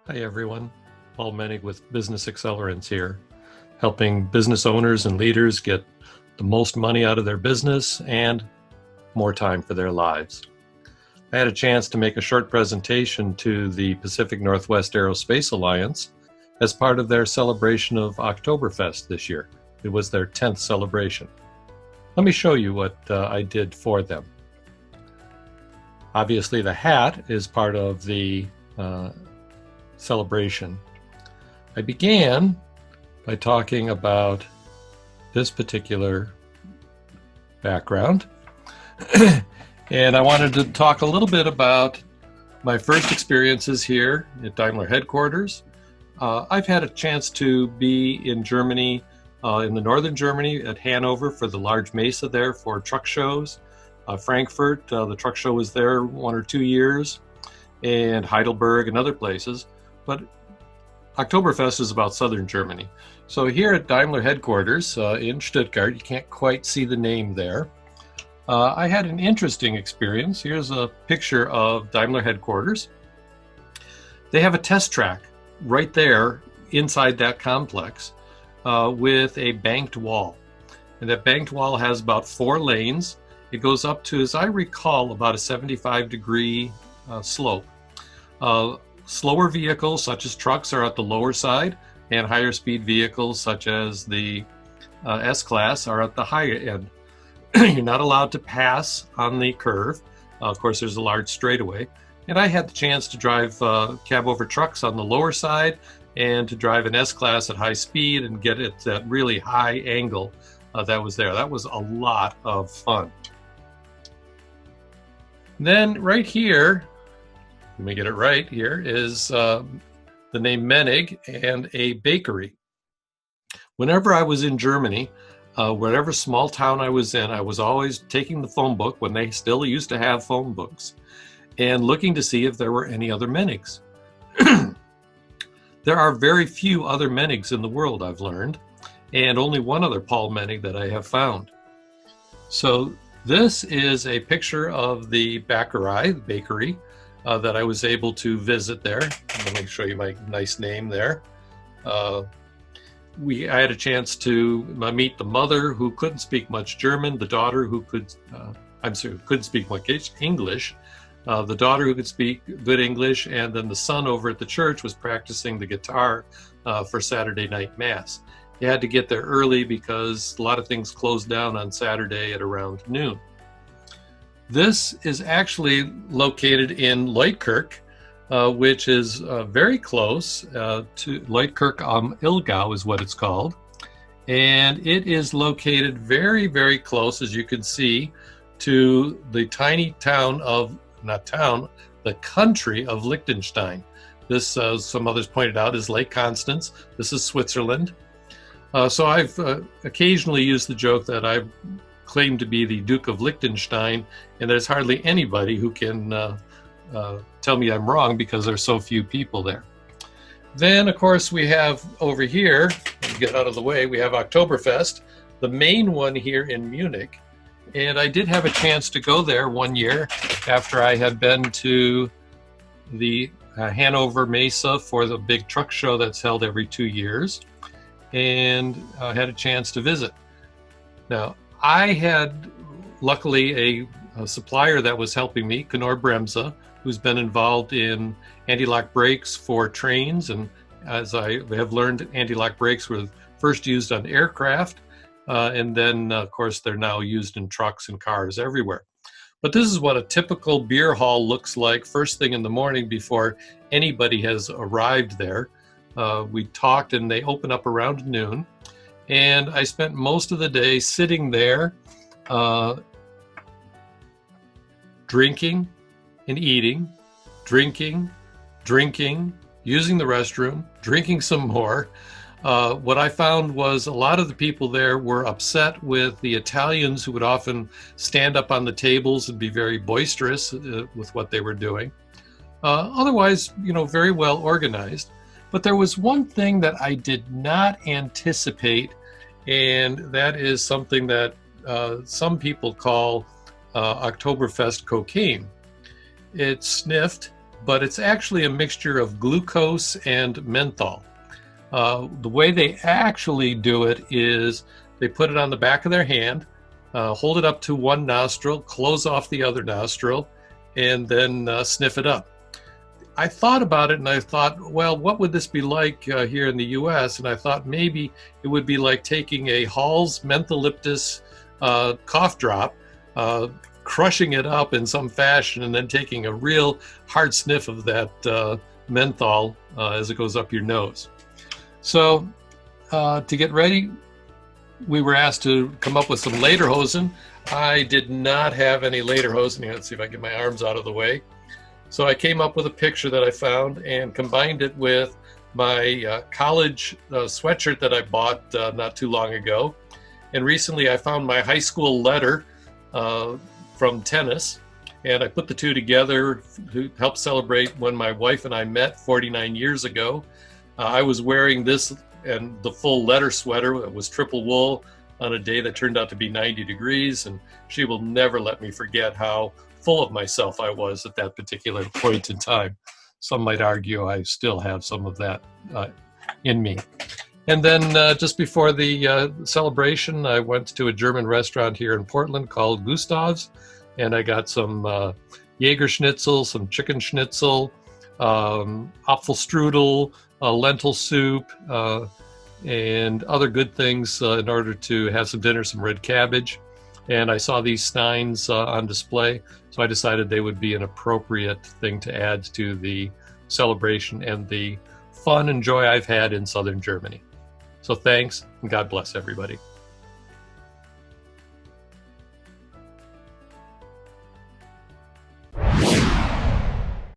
Hi everyone, Paul Menig with Business Accelerants here, helping business owners and leaders get the most money out of their business and more time for their lives. I had a chance to make a short presentation to the Pacific Northwest Aerospace Alliance as part of their celebration of Oktoberfest this year. It was their 10th celebration. Let me show you what I did for them. Obviously the hat is part of the celebration. I began by talking about this particular background and I wanted to talk a little bit about my first experiences here at Daimler headquarters. I've had a chance to be in Germany, in the northern Germany at Hanover for the large Mesa there for truck shows. Frankfurt, the truck show was there 1 or 2 years, and Heidelberg and other places. But Oktoberfest is about southern Germany. So here at Daimler headquarters in Stuttgart, you can't quite see the name there. I had an interesting experience. Here's a picture of Daimler headquarters. They have a test track right there inside that complex with a banked wall. And that banked wall has about 4 lanes. It goes up to, as I recall, about a 75-degree slope. Slower vehicles such as trucks are at the lower side, and higher speed vehicles such as the S-Class are at the higher end. You're not allowed to pass on the curve. Of course, there's a large straightaway. And I had the chance to drive cab over trucks on the lower side and to drive an S-Class at high speed and get it at really high angle that was there. That was a lot of fun. Then right here, let me get it right here, is the name Menig and a bakery. Whenever I was in Germany, whatever small town I was in, I was always taking the phone book when they still used to have phone books and looking to see if there were any other Menigs. There are very few other Menigs in the world, I've learned, and only one other Paul Menig that I have found. So this is a picture of the bakery, that I was able to visit there. Let me show you my nice name there. I had a chance to meet the mother who couldn't speak much German, the daughter who couldn't speak much English, the daughter who could speak good English, and then the son over at the church was practicing the guitar for Saturday night mass. You had to get there early because a lot of things closed down on Saturday at around noon. This is actually located in Leutkirch, which is very close to Leutkirch am Ilgau is what it's called. And it is located very, very close, as you can see, to the tiny town of, the country of Liechtenstein. This, some others pointed out, is Lake Constance. This is Switzerland. So I've occasionally used the joke that I've claimed to be the Duke of Liechtenstein, and there's hardly anybody who can tell me I'm wrong because there's so few people there. Then, of course, we have over here, get out of the way, we have Oktoberfest, the main one here in Munich. And I did have a chance to go there one year after I had been to the Hanover Mesa for the big truck show that's held every 2 years, and had a chance to visit. Now, I had luckily a supplier that was helping me, Knorr Bremse, who's been involved in anti-lock brakes for trains. And as I have learned, anti-lock brakes were first used on aircraft. And then, of course, they're now used in trucks and cars everywhere. But this is what a typical beer hall looks like first thing in the morning before anybody has arrived there. We talked and they open up around noon. And I spent most of the day sitting there, drinking and eating, drinking, using the restroom, drinking some more. What I found was a lot of the people there were upset with the Italians who would often stand up on the tables and be very boisterous with what they were doing. Otherwise, very well organized. But there was one thing that I did not anticipate, and that is something that some people call Oktoberfest cocaine. It sniffed but it's actually a mixture of glucose and menthol. The way they actually do it is they put it on the back of their hand, hold it up to one nostril, close off the other nostril, and then sniff it up. I thought about it and I thought, well, what would this be like here in the US? And I thought maybe it would be like taking a Hall's mentholyptus cough drop, crushing it up in some fashion, and then taking a real hard sniff of that menthol as it goes up your nose. So to get ready, we were asked to come up with some lederhosen. I did not have any lederhosen. Let's see if I can get my arms out of the way. So I came up with a picture that I found and combined it with my college sweatshirt that I bought not too long ago. And recently I found my high school letter from tennis, and I put the two together to help celebrate when my wife and I met 49 years ago. I was wearing this and the full letter sweater. It was triple wool on a day that turned out to be 90 degrees, and she will never let me forget how full of myself I was at that particular point in time. Some might argue I still have some of that in me. And then just before the celebration, I went to a German restaurant here in Portland called Gustav's, and I got some Jaeger schnitzel, some chicken schnitzel, Apfelstrudel, lentil soup, and other good things in order to have some dinner, some red cabbage. And I saw these steins on display, so I decided they would be an appropriate thing to add to the celebration and the fun and joy I've had in southern Germany. So thanks, and God bless everybody.